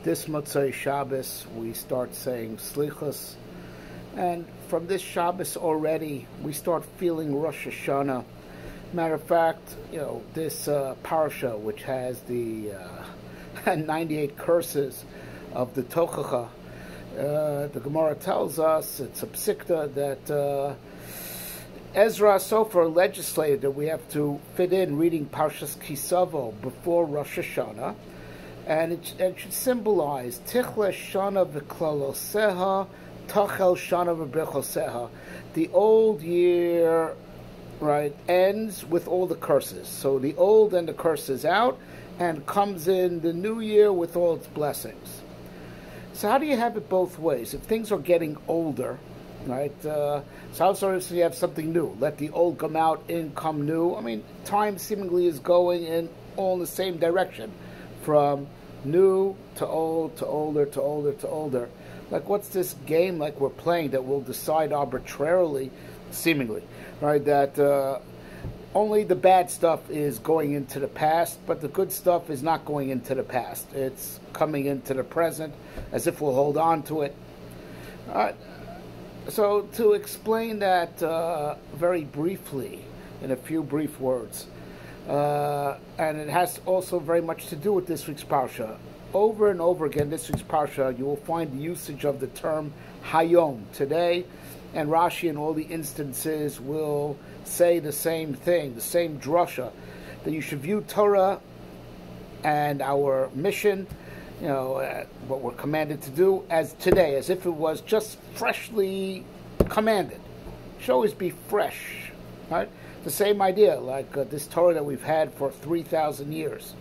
This Motzei Shabbos, we start saying Slichos. And from this Shabbos already, we start feeling Rosh Hashanah. Matter of fact, this Parsha, which has the 98 curses of the Tochacha, the Gemara tells us, it's a psikta, that Ezra Sofer legislated that we have to fit in reading Parshas Savo before Rosh Hashanah, and it should symbolize Tichle Shana v'Klaloseha, Tachel Shana v'Brechoseha. The old year, right, ends with all the curses. So the old and the curses out, and comes in the new year with all its blessings. So how do you have it both ways? If things are getting older, right, so how sort of you have something new? Let the old come out, in come new. I mean, time seemingly is going in all in the same direction, from new to old to older to older to older. Like, what's this game like we're playing that will decide arbitrarily, seemingly, right, that only the bad stuff is going into the past, but the good stuff is not going into the past. It's coming into the present, as if we'll hold on to it. So to explain that very briefly, in a few brief words, and it has also very much to do with this week's Parsha. Over and over again, this week's Parsha, you will find the usage of the term Hayom, today, and Rashi in all the instances will say the same thing, the same drasha, that you should view Torah and our mission, what we're commanded to do, as today, as if it was just freshly commanded. It should always be fresh, right? The same idea, like this Torah that we've had for 3,000 years,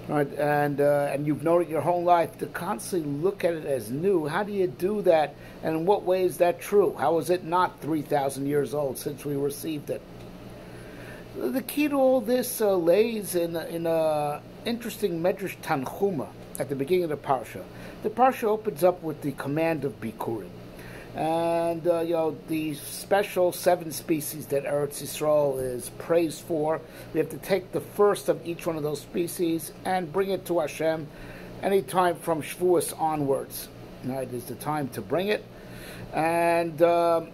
right? And you've known it your whole life. To constantly look at it as new, how do you do that? And in what way is that true? How is it not 3,000 years old since we received it? The key to all this lays in a interesting Medrash Tanchuma at the beginning of the Parsha. The Parsha opens up with the command of Bikurim. And, the special 7 species that Eretz Yisrael is praised for, we have to take the first of each one of those species and bring it to Hashem anytime from Shavuos onwards. Right, is the time to bring it. And so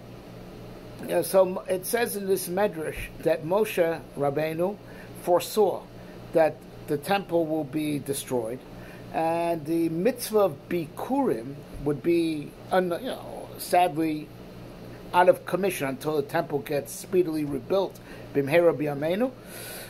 it says in this Medrash that Moshe Rabbeinu foresaw that the temple will be destroyed, and the mitzvah of Bikurim would be, sadly, out of commission until the temple gets speedily rebuilt. Bimhera b'yameinu.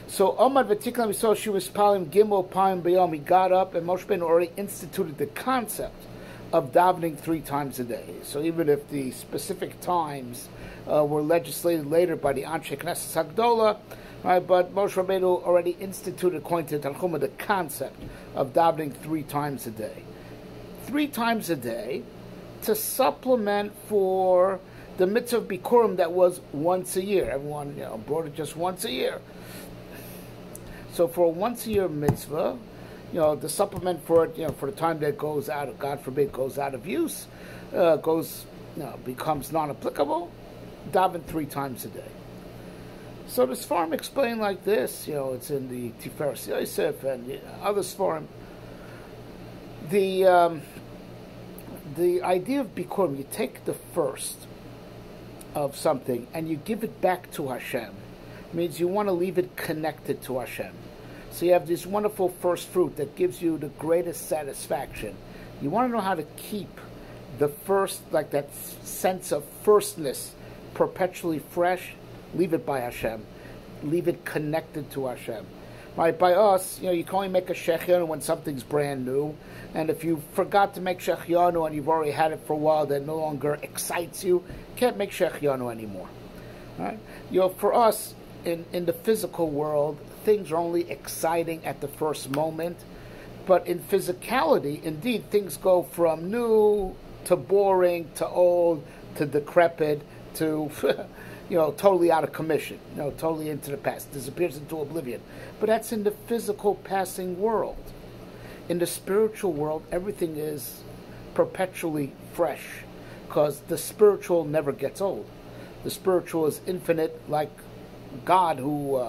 So Omad v'tiklam, we saw she was palim gimel paim b'yom. He got up, and Moshe Rabbeinu already instituted the concept of davening 3 times a day. So even if the specific times were legislated later by the Anshe Knesset Hagdola, right, but Moshe Rabbeinu already instituted, according to Tanchuma, the concept of davening 3 times a day. 3 times a day, to supplement for the mitzvah of Bikurim that was once a year. Everyone, brought it just once a year. So for a once-a-year mitzvah, the supplement for it, for the time that goes out of, God forbid, goes out of use, becomes non-applicable, daven 3 times a day. So the Sfarim explain like this, it's in the Tiferes Yosef and other Sfarim. The idea of Bikurim, you take the first of something and you give it back to Hashem. It means you want to leave it connected to Hashem. So you have this wonderful first fruit that gives you the greatest satisfaction. You want to know how to keep the first, like that sense of firstness, perpetually fresh. Leave it by Hashem. Leave it connected to Hashem. Right, by us, you can only make a shechianu when something's brand new. And if you forgot to make shechianu and you've already had it for a while, that no longer excites you, can't make shechianu anymore. Right? For us, in the physical world, things are only exciting at the first moment. But in physicality, indeed, things go from new to boring to old to decrepit to totally out of commission, totally into the past, disappears into oblivion. But that's in the physical passing world. In the spiritual world, everything is perpetually fresh, because the spiritual never gets old. The spiritual is infinite, like God, who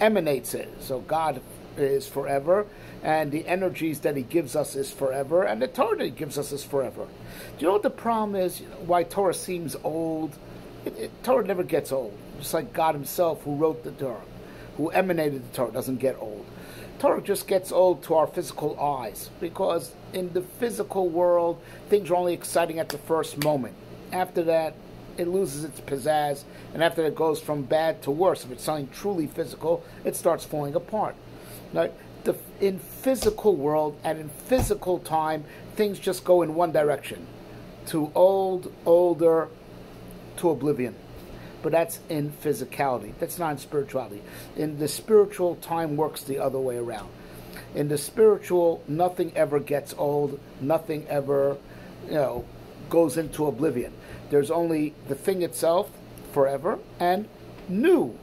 emanates it. So God is forever, and the energies that he gives us is forever, and the Torah that he gives us is forever. Do you know what the problem is? Why Torah seems old? Torah never gets old. Just like God himself, who wrote the Torah, who emanated the Torah, doesn't get old. Torah just gets old to our physical eyes, because in the physical world, things are only exciting at the first moment. After that, it loses its pizzazz, and after that, it goes from bad to worse. If it's something truly physical, it starts falling apart. Now, in physical world and in physical time, things just go in one direction, to old, older, to oblivion. But that's in physicality. That's not in spirituality. In the spiritual, time works the other way around. In the spiritual, nothing ever gets old. Nothing ever, goes into oblivion. There's only the thing itself forever and new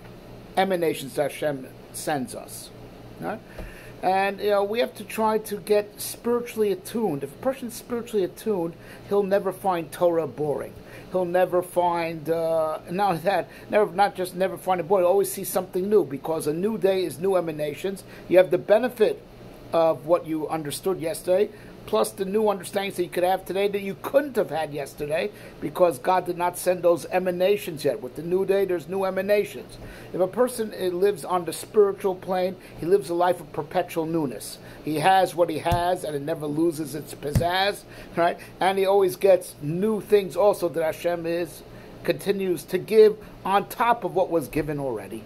emanations that Hashem sends us. Right? And we have to try to get spiritually attuned. If a person's spiritually attuned, he'll never find Torah boring. He'll never find, not just never find it boring, he'll always see something new, because a new day is new emanations. You have the benefit of what you understood yesterday, plus the new understandings that you could have today that you couldn't have had yesterday, because God did not send those emanations yet. With the new day, there's new emanations. If a person lives on the spiritual plane, he lives a life of perpetual newness. He has what he has, and it never loses its pizzazz, right? And he always gets new things also that Hashem continues to give on top of what was given already.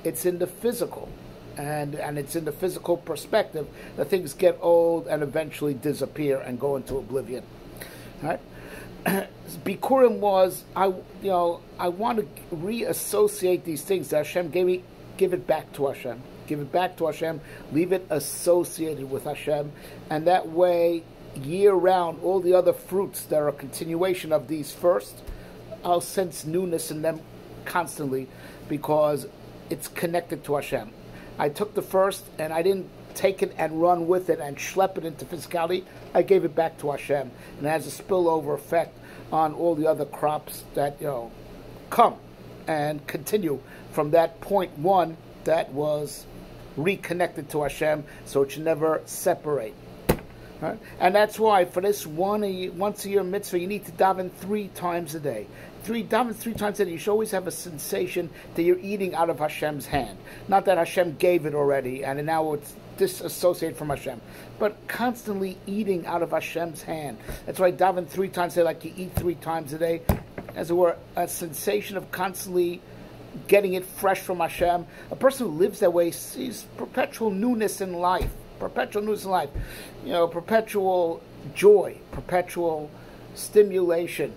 It's in the physical. And it's in the physical perspective that things get old and eventually disappear and go into oblivion. Right? Bikurim was, I want to reassociate these things that Hashem gave me, give it back to Hashem. Give it back to Hashem, leave it associated with Hashem, and that way, year-round, all the other fruits that are a continuation of these first, I'll sense newness in them constantly, because it's connected to Hashem. I took the first, and I didn't take it and run with it and schlep it into physicality. I gave it back to Hashem, and it has a spillover effect on all the other crops that come and continue from that point one that was reconnected to Hashem, so it should never separate. Right? And that's why for this once a year mitzvah, you need to daven 3 times a day. Daven 3 times a day. You should always have a sensation that you're eating out of Hashem's hand. Not that Hashem gave it already and now it's disassociated from Hashem, but constantly eating out of Hashem's hand. That's why daven 3 times a day, like you eat 3 times a day, as it were, a sensation of constantly getting it fresh from Hashem. A person who lives that way sees perpetual newness in life. Perpetual newness in life. Perpetual joy, perpetual stimulation.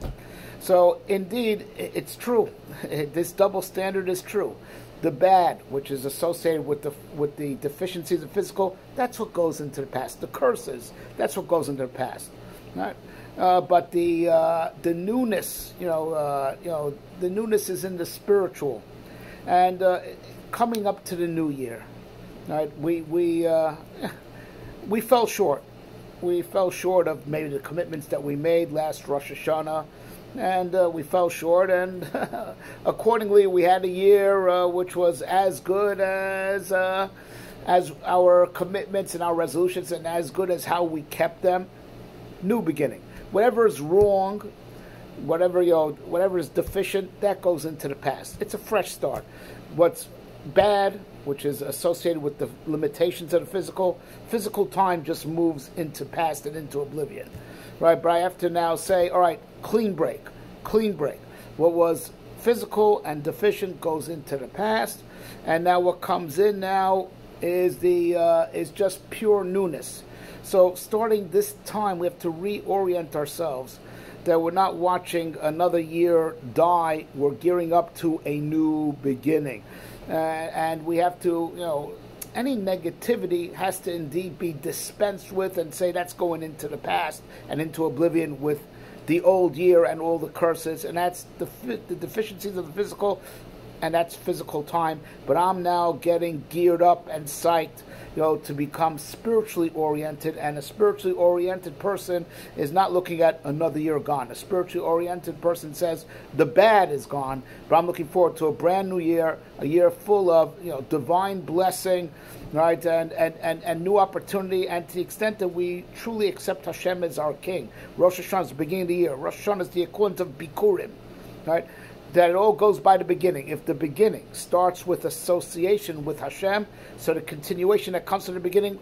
So indeed, it's true. This double standard is true. The bad, which is associated with the deficiencies of physical, that's what goes into the past. The curses, that's what goes into the past. Right? But the newness, the newness is in the spiritual, and coming up to the new year, right? We fell short. We fell short of maybe the commitments that we made last Rosh Hashanah, and we fell short. And accordingly, we had a year which was as good as our commitments and our resolutions, and as good as how we kept them. New beginning. Whatever is wrong, whatever is deficient, that goes into the past. It's a fresh start. What's bad, which is associated with the limitations of the physical time, just moves into past and into oblivion, right? But I have to now say, all right, clean break. What was physical and deficient goes into the past, and now what comes in now is just pure newness. So starting this time, we have to reorient ourselves that we're not watching another year die. We're gearing up to a new beginning. And we have to, any negativity has to indeed be dispensed with and say that's going into the past and into oblivion with the old year and all the curses. And that's the deficiencies of the physical, and that's physical time. But I'm now getting geared up and psyched, to become spiritually oriented. And a spiritually oriented person is not looking at another year gone. A spiritually oriented person says the bad is gone, but I'm looking forward to a brand new year, a year full of divine blessing, right? And new opportunity, and to the extent that we truly accept Hashem as our King. Rosh Hashanah is the beginning of the year. Rosh Hashanah is the equivalent of Bikurim, right? That it all goes by the beginning. If the beginning starts with association with Hashem, so the continuation that comes from the beginning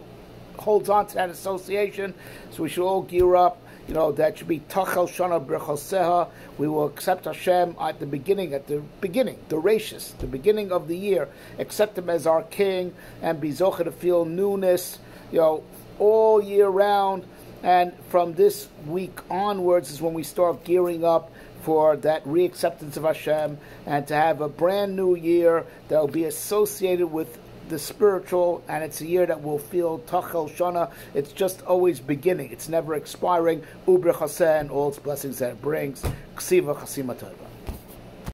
holds on to that association. So we should all gear up. That should be Tachel Shana B'Choseha. We will accept Hashem at the beginning, the Rashis, the beginning of the year. Accept Him as our King and be zocher to feel newness, all year round. And from this week onwards is when we start gearing up for that reacceptance of Hashem and to have a brand new year that will be associated with the spiritual, and it's a year that will feel Tachel Shana. It's just always beginning. It's never expiring. Uber Chaseh and all its blessings that it brings. Ksiva Chasima Tova.